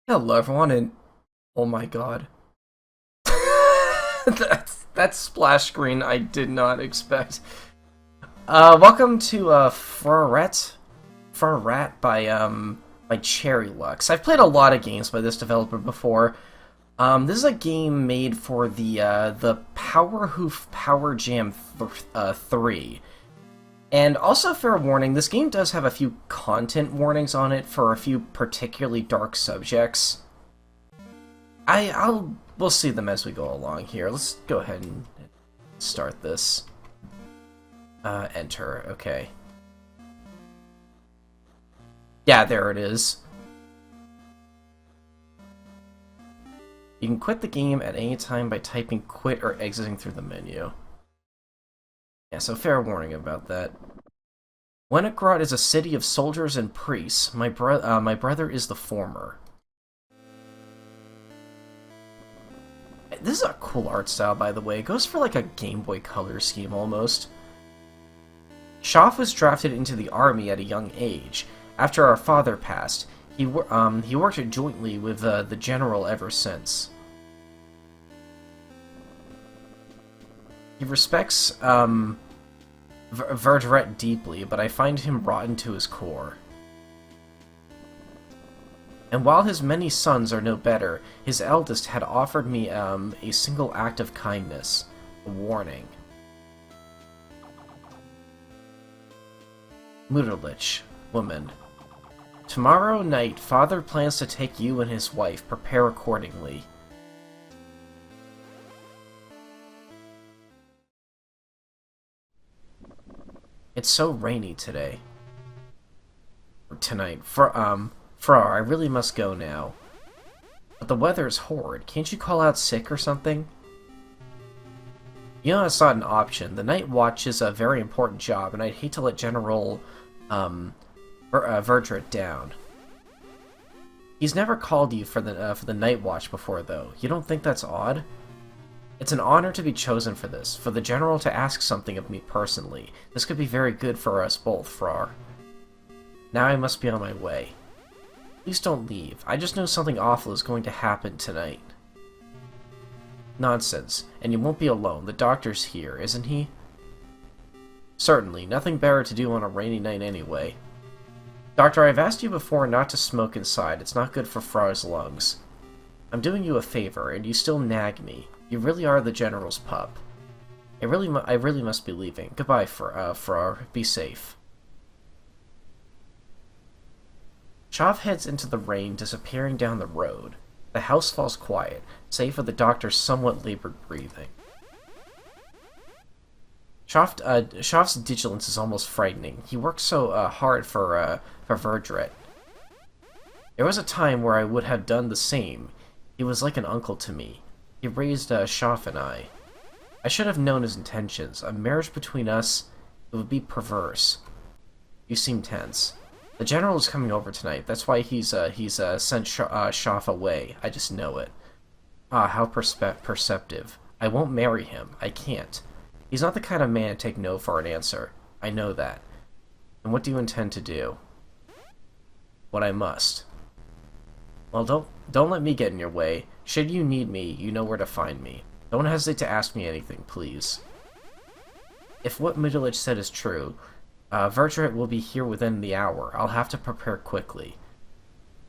Hello everyone, and oh my god. That splash screen I did not expect. Welcome to Frauratte by Cherry Lux. I've played a lot of games by this developer before. This is a game made for the Power Hoof Power Jam 3. And also, fair warning, this game does have a few content warnings on it for a few particularly dark subjects. We'll see them as we go along here. Let's go ahead and start this. Enter, okay. Yeah, there it is. You can quit the game at any time by typing quit or exiting through the menu. Yeah, so fair warning about that. Winnicrot is a city of soldiers and priests. My brother is the former. This is a cool art style, by the way. It goes for like a Game Boy Color scheme, almost. Schaff was drafted into the army at a young age. After our father passed, he worked jointly with the general ever since. He respects Frauratte deeply, but I find him rotten to his core. And while his many sons are no better, his eldest had offered me a single act of kindness, a warning. Mutterlich, woman. Tomorrow night, father plans to take you and his wife. Prepare accordingly. It's so rainy today. Or tonight. Frau, I really must go now. But the weather is horrid. Can't you call out sick or something? You know, it's not an option. The night watch is a very important job, and I'd hate to let General Frauratte down. He's never called you for the night watch before, though. You don't think that's odd? It's an honor to be chosen for this, for the General to ask something of me personally. This could be very good for us both, Frau. Now I must be on my way. Please don't leave. I just know something awful is going to happen tonight. Nonsense. And you won't be alone. The doctor's here, isn't he? Certainly. Nothing better to do on a rainy night anyway. Doctor, I've asked you before not to smoke inside. It's not good for Frau's lungs. I'm doing you a favor, and you still nag me. You really are the General's pup. I really must be leaving. Goodbye, Frau. Be safe. Schaff heads into the rain, disappearing down the road. The house falls quiet, save for the doctor's somewhat labored breathing. Schaff's vigilance is almost frightening. He works so hard for Frauratte. There was a time where I would have done the same. He was like an uncle to me. He raised Schaff and I. I should have known his intentions. A marriage between us, it would be perverse. You seem tense. The General is coming over tonight. That's why he's sent Schaff away. I just know it. Ah, how perceptive. I won't marry him. I can't. He's not the kind of man to take no for an answer. I know that. And what do you intend to do? What I must. Well, don't let me get in your way. Should you need me, you know where to find me. Don't hesitate to ask me anything, please. If what Mutterlich said is true, Frauratte will be here within the hour. I'll have to prepare quickly.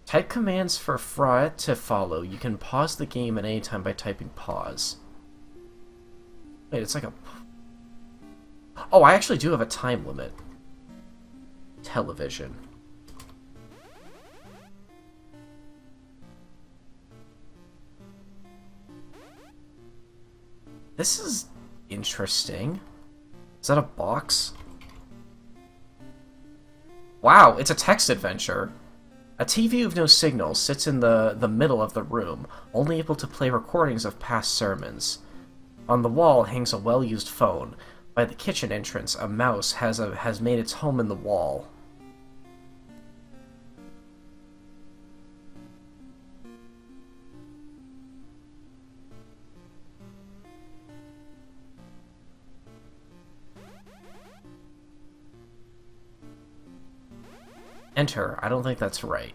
Type commands for Frauratte to follow. You can pause the game at any time by typing pause. Wait, it's like a... Oh, I actually do have a time limit. Television. This is interesting. Is that a box? Wow, it's a text adventure. A TV with no signal sits in the middle of the room, only able to play recordings of past sermons. On the wall hangs a well-used phone. By the kitchen entrance, a mouse has made its home in the wall. Enter. I don't think that's right.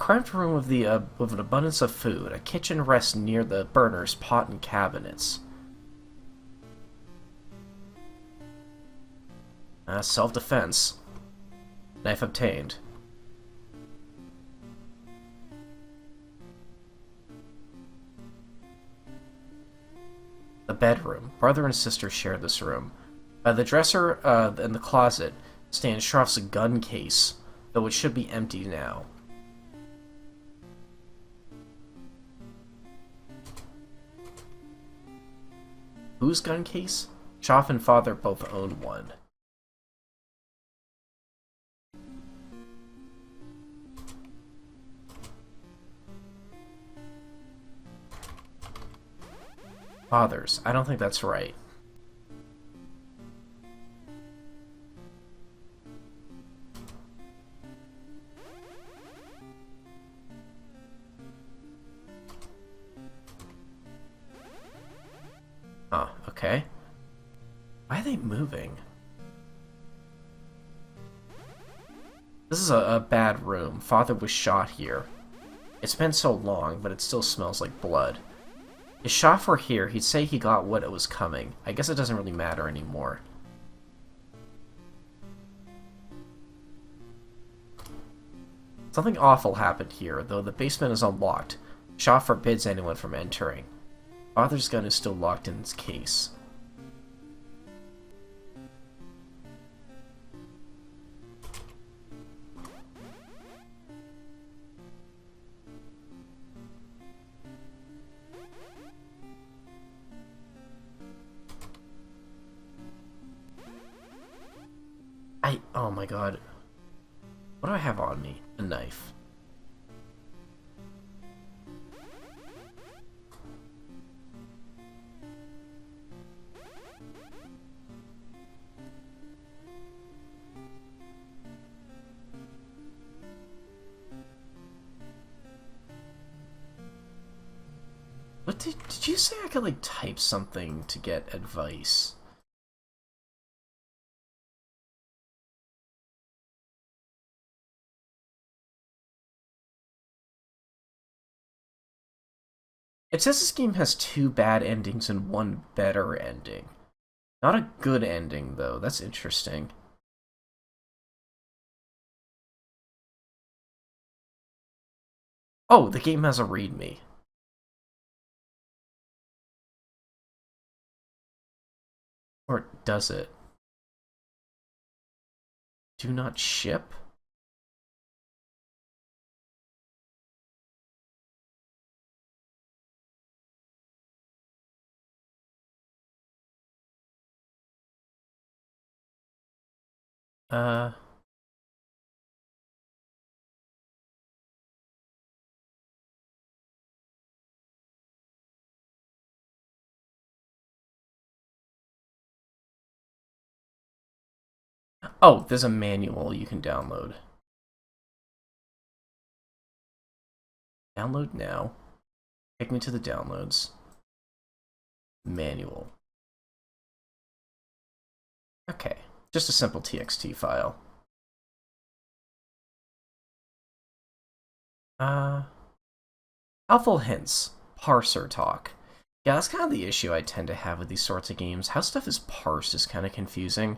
cramped room with an abundance of food. A kitchen rests near the burners, pot, and cabinets. Self-defense. Knife obtained. The bedroom. Brother and sister share this room. The dresser and the closet stands Shroff's gun case, though it should be empty now. Whose gun case? Shroff and father both own one. Father's. I don't think that's right. Huh, okay. Why are they moving? This is a bad room. Father was shot here. It's been so long, but it still smells like blood. If Shroff were here, he'd say he got what it was coming. I guess it doesn't really matter anymore. Something awful happened here, though the basement is unlocked. Shroff forbids anyone from entering. Father's gun is still locked in its case. Oh my god. What do I have on me? A knife. What did you say I could, like, type something to get advice? It says this game has 2 bad endings and 1 better ending. Not a good ending, though. That's interesting. Oh, the game has a readme. Or does it? Do not ship? Uh... Oh, there's a manual you can download. Download now. Take me to the downloads. Manual. Okay, just a simple TXT file. Helpful hints. Parser talk. Yeah, that's kind of the issue I tend to have with these sorts of games. How stuff is parsed is kind of confusing.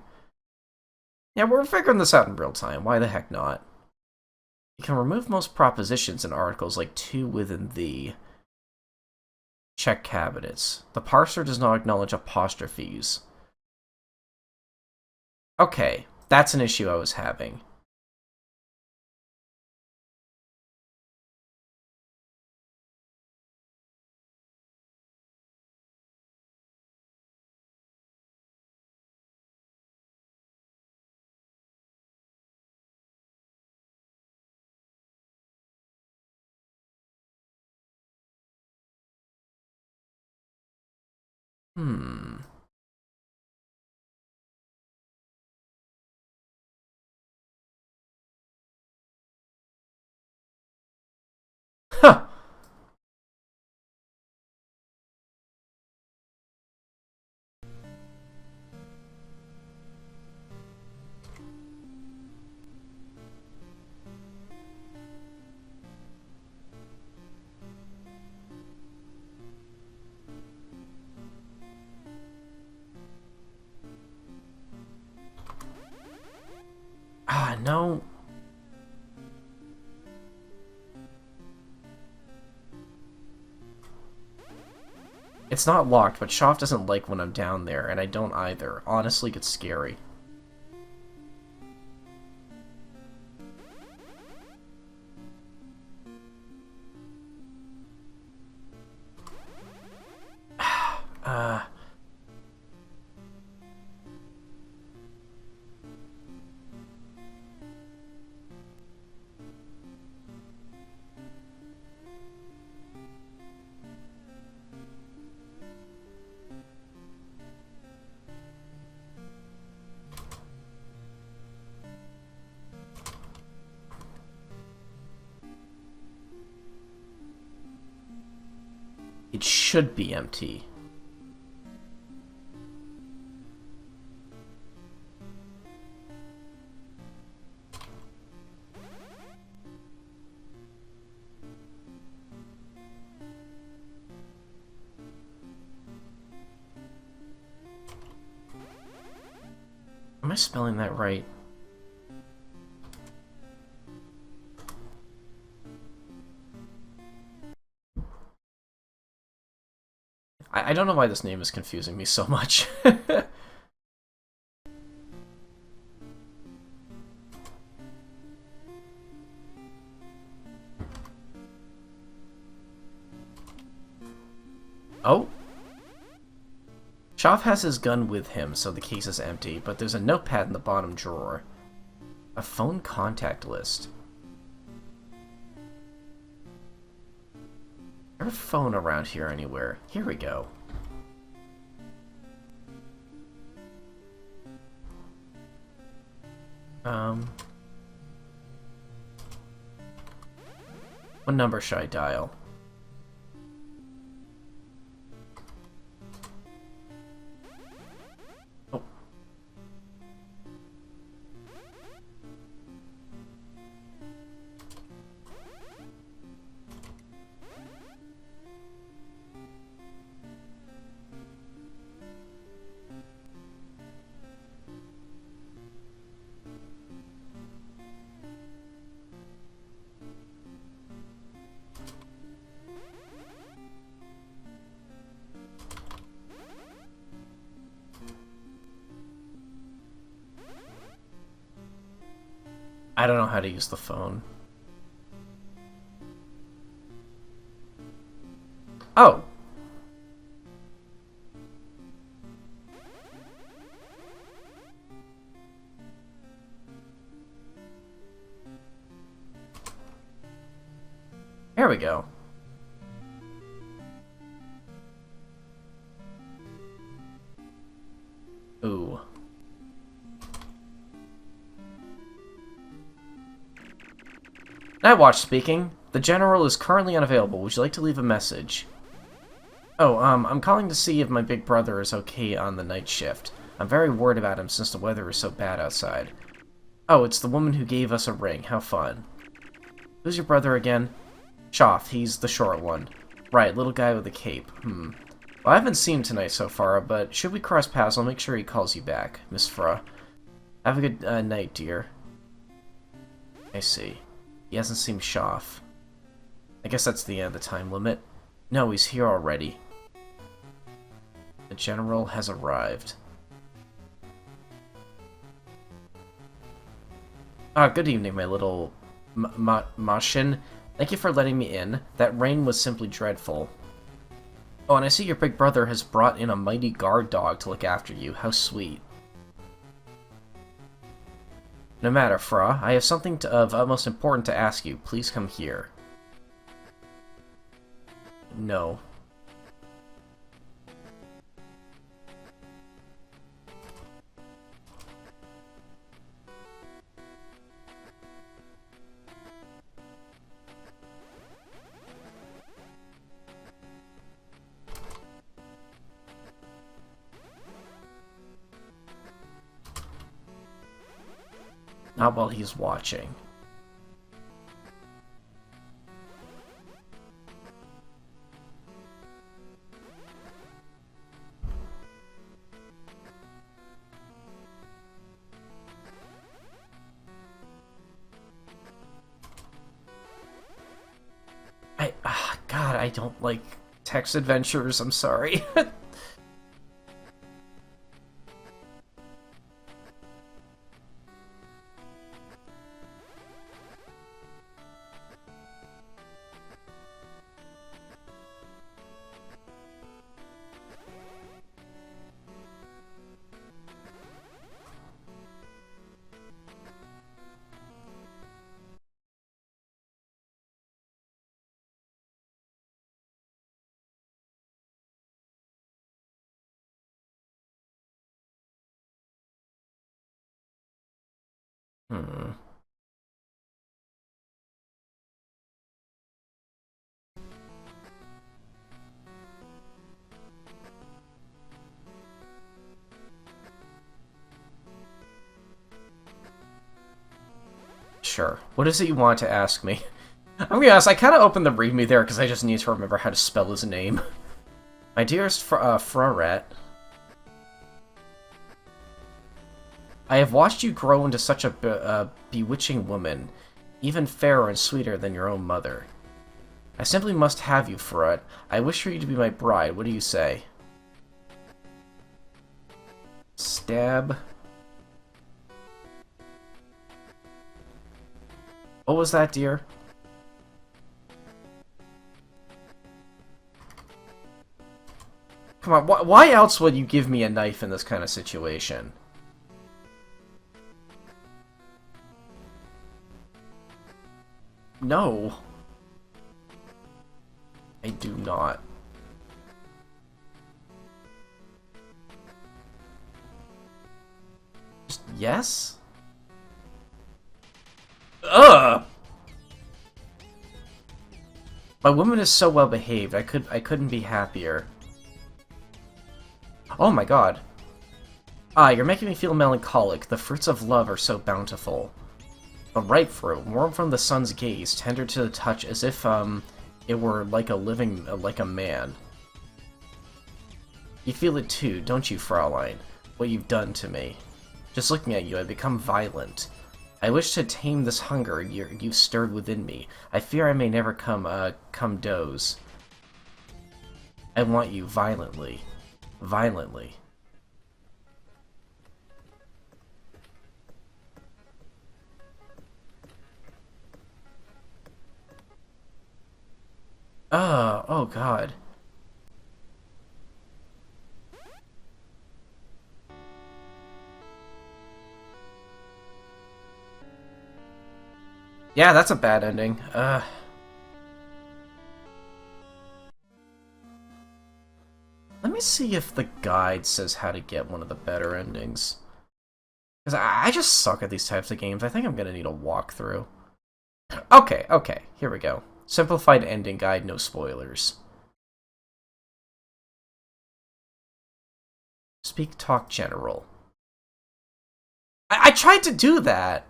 Yeah, we're figuring this out in real time. Why the heck not? You can remove most propositions in articles like to within the. Check cabinets. The parser does not acknowledge apostrophes. Okay, that's an issue I was having. Hmm. Huh. No. It's not locked, but Shoff doesn't like when I'm down there, and I don't either. Honestly, it's scary. It should be empty. Am I spelling that right? I don't know why this name is confusing me so much. Oh? Shoff has his gun with him, so the case is empty, but there's a notepad in the bottom drawer. A phone contact list. Is there a phone around here anywhere? Here we go. What number should I dial? Oh. I don't know how to use the phone. Oh! There we go. Ooh. Nightwatch speaking. The General is currently unavailable. Would you like to leave a message? Oh, I'm calling to see if my big brother is okay on the night shift. I'm very worried about him since the weather is so bad outside. Oh, it's the woman who gave us a ring. How fun. Who's your brother again? Shoff, he's the short one. Right, little guy with a cape. Well, I haven't seen him tonight so far, but should we cross paths, I'll make sure he calls you back, Miss Fra. Have a good night, dear. I see. He hasn't seen Shoff. I guess that's the end of the time limit. No, he's here already. The General has arrived. Good evening, my little Mashin. Thank you for letting me in. That rain was simply dreadful. Oh, and I see your big brother has brought in a mighty guard dog to look after you. How sweet. No matter, Fra. I have something of utmost importance to ask you. Please come here. No. Not while he's watching. I don't like text adventures, I'm sorry. Hmm. Sure. What is it you want to ask me? I'm gonna be honest, I kind of opened the readme there because I just need to remember how to spell his name. My dearest Frauratte, I have watched you grow into such a bewitching woman, even fairer and sweeter than your own mother. I simply must have you, Frauratte. I wish for you to be my bride. What do you say? Stab. What was that, dear? Come on, why else would you give me a knife in this kind of situation? No. I do not. Just yes? Ugh! My woman is so well behaved. I couldn't be happier. Oh my god. Ah, you're making me feel melancholic. The fruits of love are so bountiful. A ripe fruit, warm from the sun's gaze, tender to the touch, as if, it were like like a man. You feel it too, don't you, Fraulein? What you've done to me. Just looking at you, I've become violent. I wish to tame this hunger you've stirred within me. I fear I may never come doze. I want you violently. Violently. Oh god. Yeah, that's a bad ending. Let me see if the guide says how to get one of the better endings. Because I just suck at these types of games. I think I'm gonna need a walkthrough. Okay, here we go. Simplified ending guide, no spoilers. Speak talk general. I tried to do that!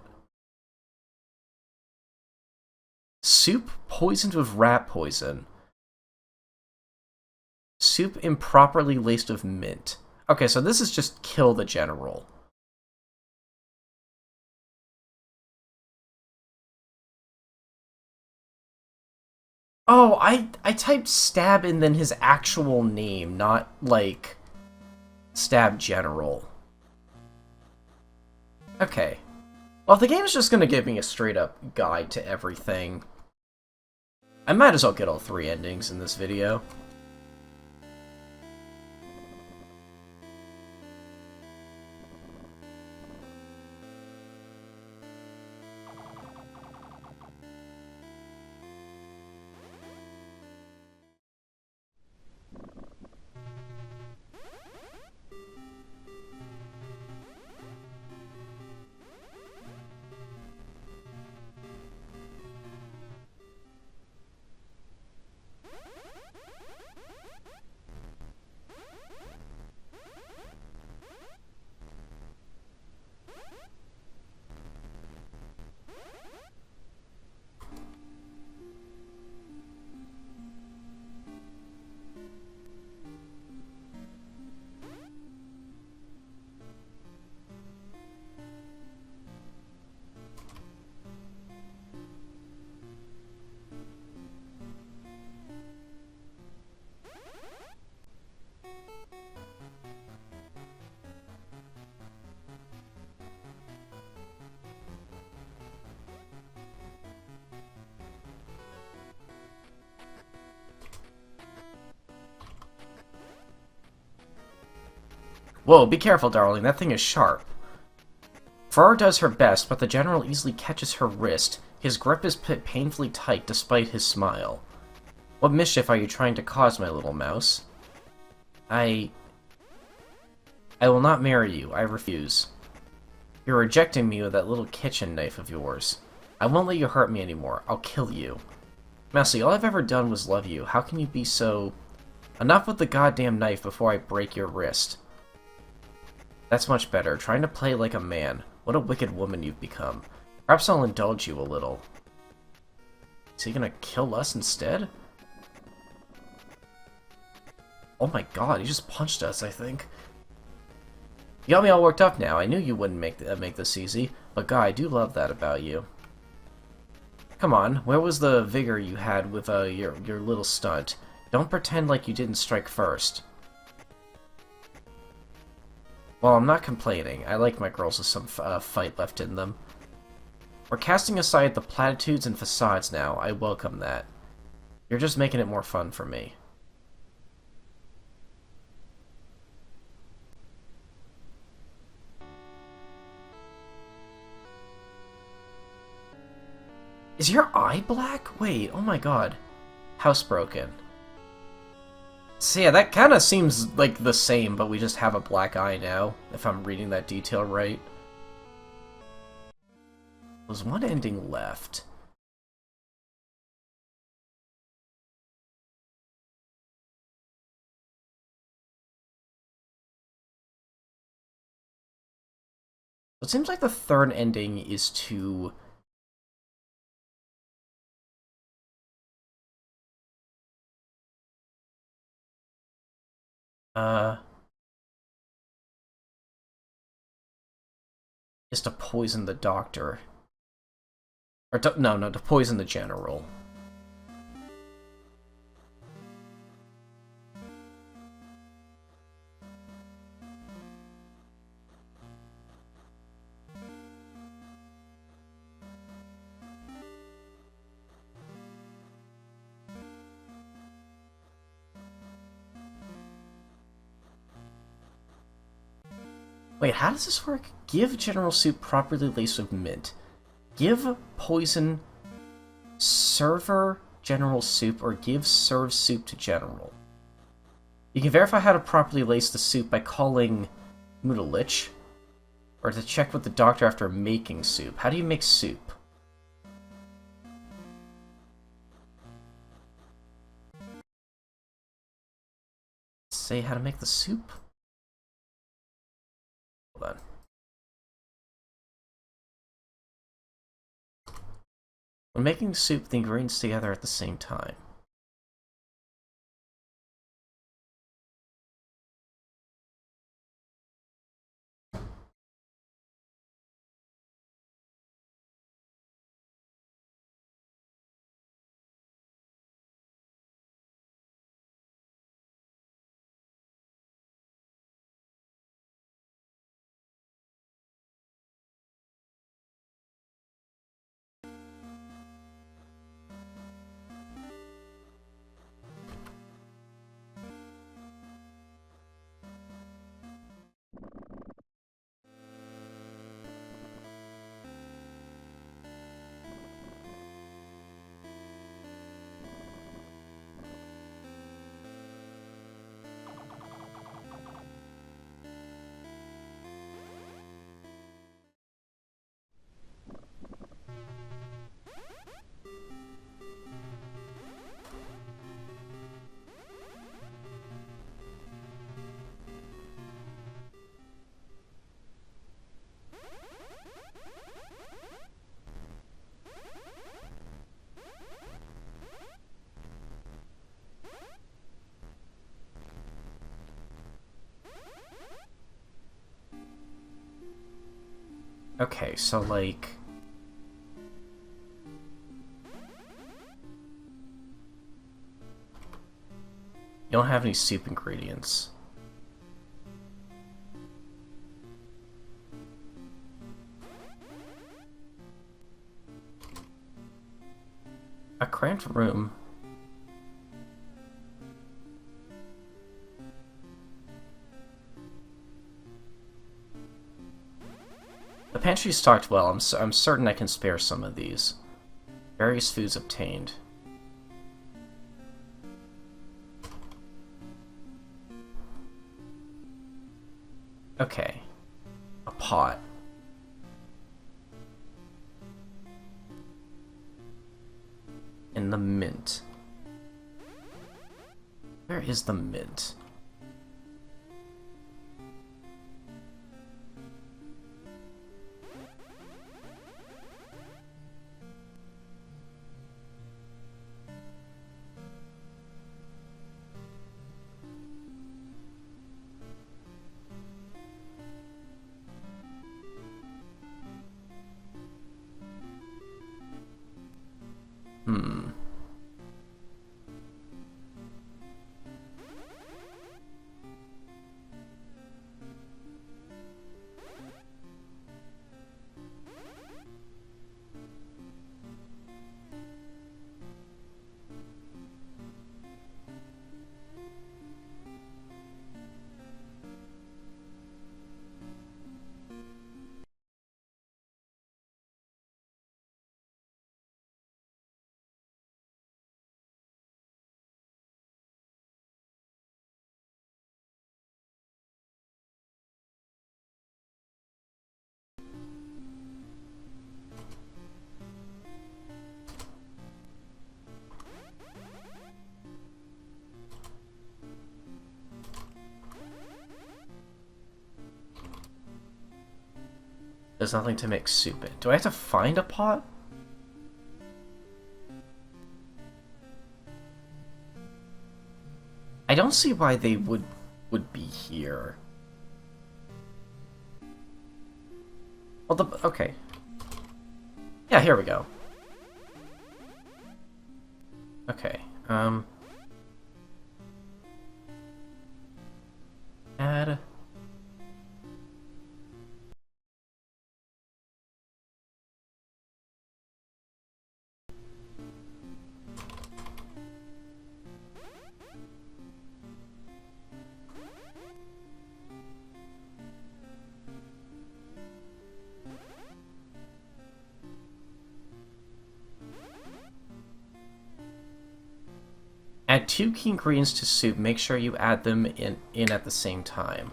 Soup poisoned with rat poison. Soup improperly laced with mint. Okay, so this is just kill the general. Oh, I typed stab and then his actual name, not, like, stab general. Okay. Well, if the game is just gonna give me a straight-up guide to everything, I might as well get all 3 endings in this video. Whoa, be careful, darling. That thing is sharp. Frauratte does her best, but the general easily catches her wrist. His grip is painfully tight despite his smile. What mischief are you trying to cause, my little mouse? I will not marry you. I refuse. You're rejecting me with that little kitchen knife of yours. I won't let you hurt me anymore. I'll kill you. Mousy, all I've ever done was love you. How can you be so... Enough with the goddamn knife before I break your wrist. That's much better. Trying to play like a man. What a wicked woman you've become. Perhaps I'll indulge you a little. Is he gonna kill us instead? Oh my god, he just punched us, I think. You got me all worked up now. I knew you wouldn't make this easy, but God, I do love that about you. Come on, where was the vigor you had with your little stunt? Don't pretend like you didn't strike first. Well, I'm not complaining. I like my girls with some fight left in them. We're casting aside the platitudes and facades now. I welcome that. You're just making it more fun for me. Is your eye black? Wait, oh my god. Housebroken. So yeah, that kind of seems like the same, but we just have a black eye now, if I'm reading that detail right. There's one ending left. It seems like the third ending is to... is to poison the doctor. Or no, to poison the general. Wait, how does this work? Give general soup properly laced with mint. Give poison server general soup, or give serve soup to general. You can verify how to properly lace the soup by calling Mudalich, or to check with the doctor after making soup. How do you make soup? Say how to make the soup? Hold on. When making soup, the ingredients together at the same time. Okay, so like... You don't have any soup ingredients. A cramped room. The pantry stocked well. I'm certain I can spare some of these. Various foods obtained. Okay. A pot. And the mint. Where is the mint? Hmm. There's nothing to make soup in. Do I have to find a pot? I don't see why they would be here. Well, okay. Yeah, here we go. Okay. Add. Add 2 key ingredients to soup. Make sure you add them in at the same time.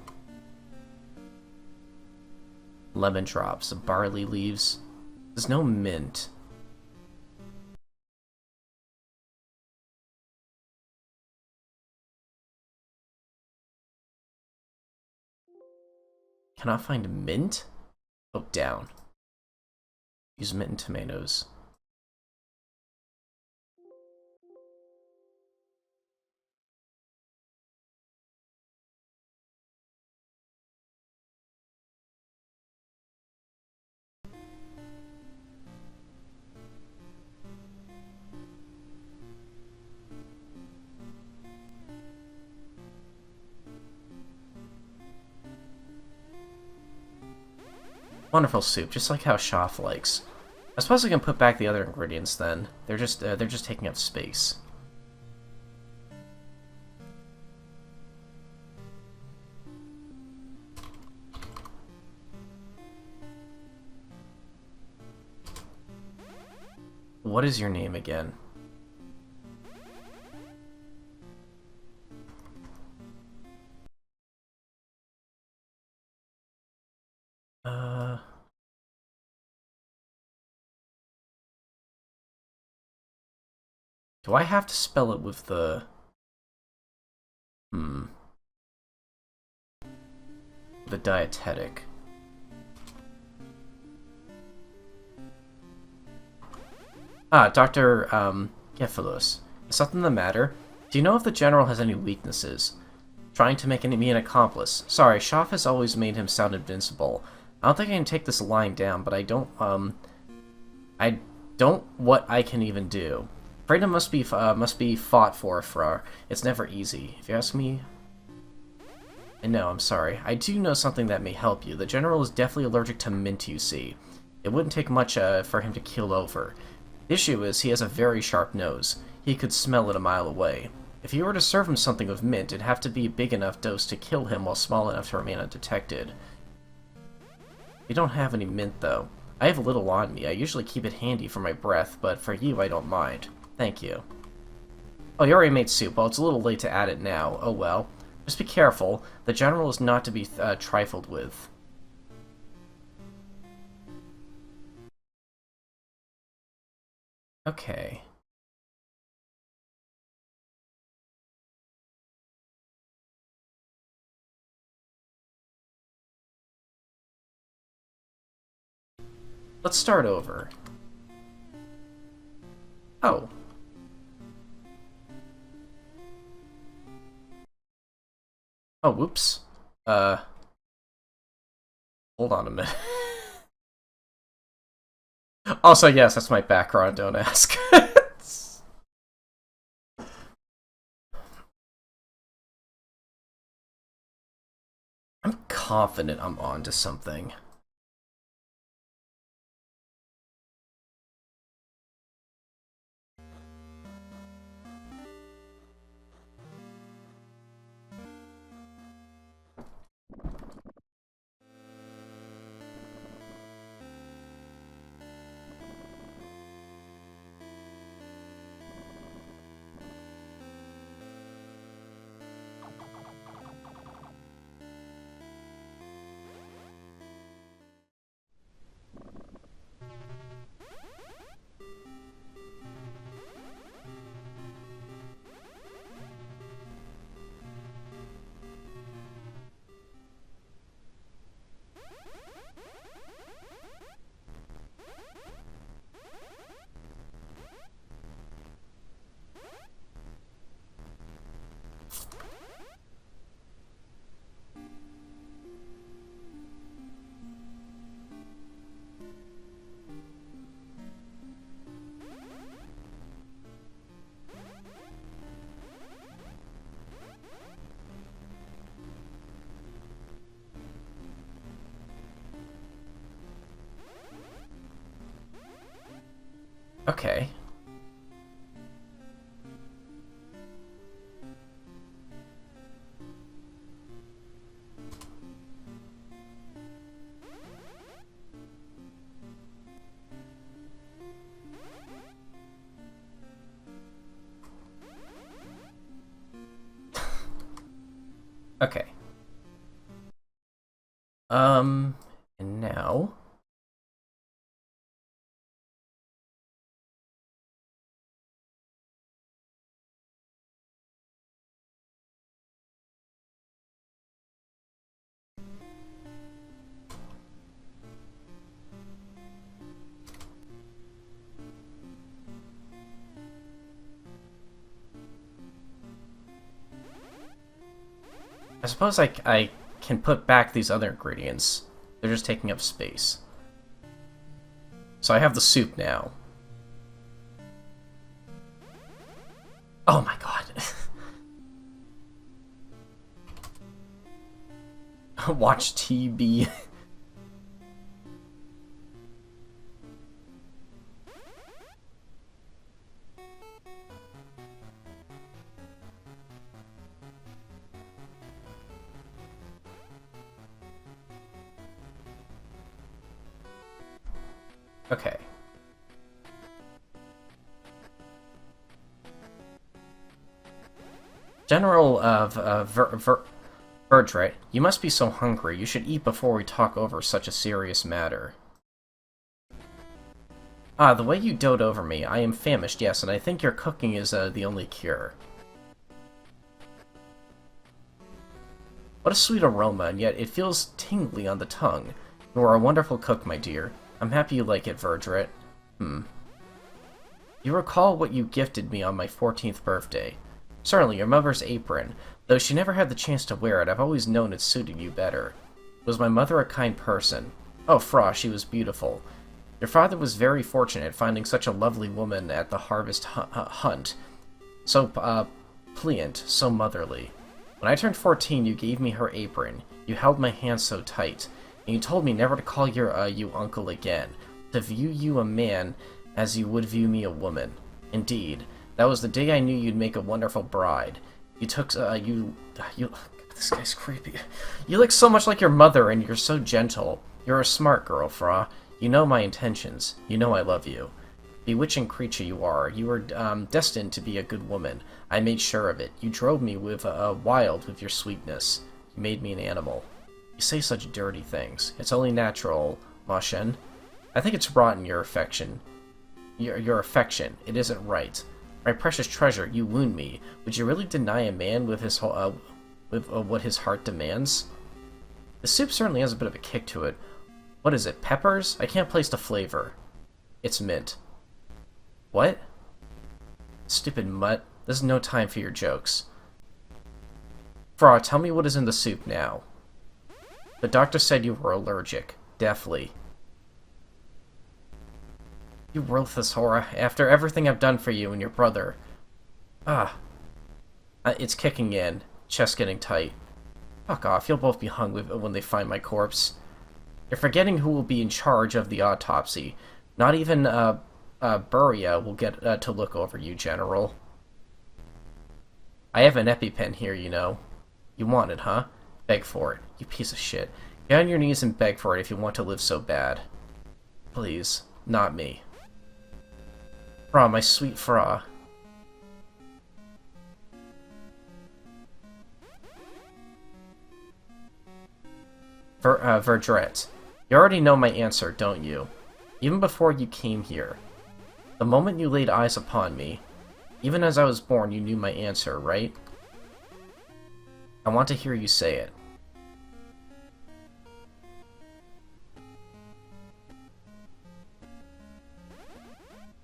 Lemon drops, barley leaves. There's no mint. Cannot find mint? Oh, down. Use mint and tomatoes. Wonderful soup, just like how Schaff likes. I suppose I can put back the other ingredients then. They're just taking up space. What is your name again? Do I have to spell it with the... The dietetic. Ah, Dr. Kefalos. Is something the matter? Do you know if the General has any weaknesses? Trying to make me an accomplice. Sorry, Schaff has always made him sound invincible. I don't think I can take this lying down, but I don't what I can even do. Freedom must be fought for. It's never easy. If you ask me... I know, I'm sorry. I do know something that may help you. The General is definitely allergic to mint, you see. It wouldn't take much for him to kill over. The issue is, he has a very sharp nose. He could smell it a mile away. If you were to serve him something with mint, it'd have to be a big enough dose to kill him while small enough to remain undetected. You don't have any mint, though. I have a little on me. I usually keep it handy for my breath, but for you, I don't mind. Thank you. Oh, you already made soup. Well, it's a little late to add it now. Oh well. Just be careful. The general is not to be trifled with. Okay. Let's start over. Oh. Oh, whoops. Hold on a minute. Also, yes, that's my background, don't ask. I'm confident I'm onto something. Okay. Okay. And now... I suppose I can put back these other ingredients. They're just taking up space. So I have the soup now. Oh my god. Watch TB. Okay. General of Verdre, you must be so hungry. You should eat before we talk over such a serious matter. Ah, the way you dote over me. I am famished, yes, and I think your cooking is the only cure. What a sweet aroma, and yet it feels tingly on the tongue. You are a wonderful cook, my dear. I'm happy you like it, Verdret. You recall what you gifted me on my 14th birthday. Certainly, your mother's apron. Though she never had the chance to wear it, I've always known it suited you better. Was my mother a kind person? Oh, Fra, she was beautiful. Your father was very fortunate finding such a lovely woman at the harvest hunt. So, pliant, so motherly. When I turned 14, you gave me her apron. You held my hand so tight. And you told me never to call you uncle again, to view you a man as you would view me a woman. Indeed, that was the day I knew you'd make a wonderful bride. You took, this guy's creepy. You look so much like your mother, and you're so gentle. You're a smart girl, Fra. You know my intentions. You know I love you. Bewitching creature you are. You were destined to be a good woman. I made sure of it. You drove me with wild with your sweetness. You made me an animal. You say such dirty things. It's only natural, Ma Shen. I think it's rotten, your affection. Your affection. It isn't right. My precious treasure, you wound me. Would you really deny a man with his what his heart demands? The soup certainly has a bit of a kick to it. What is it, peppers? I can't place the flavor. It's mint. What? Stupid mutt. This is no time for your jokes. Fra, tell me what is in the soup now. The doctor said you were allergic. Deathly. You worthless horror. After everything I've done for you and your brother. It's kicking in. Chest getting tight. Fuck off. You'll both be hung when they find my corpse. You're forgetting who will be in charge of the autopsy. Not even, Buria will get to look over you, General. I have an EpiPen here, you know. You want it, huh? Beg for it, you piece of shit. Get on your knees and beg for it if you want to live so bad. Please, not me. Fra, my sweet Fra. Verdret. You already know my answer, don't you? Even before you came here. The moment you laid eyes upon me, even as I was born, you knew my answer, right? I want to hear you say it.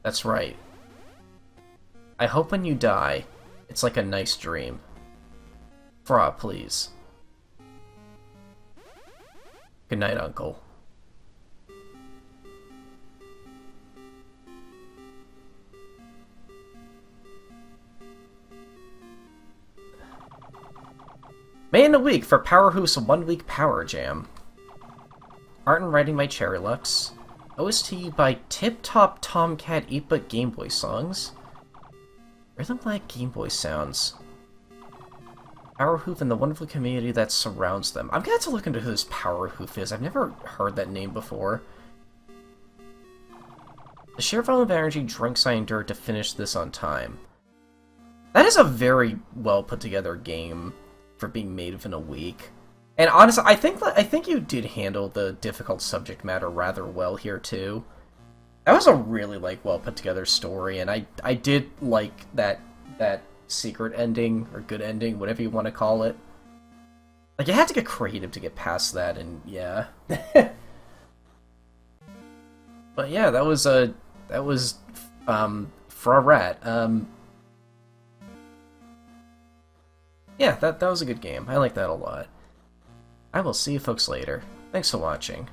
That's right. I hope when you die, it's like a nice dream. Fra, please. Good night, Uncle. May in a week for Power Hoof's 1 week Power Jam. Art and writing by Cherry Lux. OST by Tip Top Tomcat 8-Bit Game Boy songs. Rhythm like Game Boy sounds. Power Hoof and the wonderful community that surrounds them. I'm gonna have to look into who this Power Hoof is. I've never heard that name before. The sheer volume of energy drinks I endured to finish this on time. That is a very well put together game for being made within a week. And honestly, I think you did handle the difficult subject matter rather well here too. That was a really well put together story, and I did like that secret ending or good ending, whatever you want to call it. Like, you had to get creative to get past that, and yeah. But yeah, that was Frauratte. Yeah, that was a good game. I like that a lot. I will see you folks later. Thanks for watching.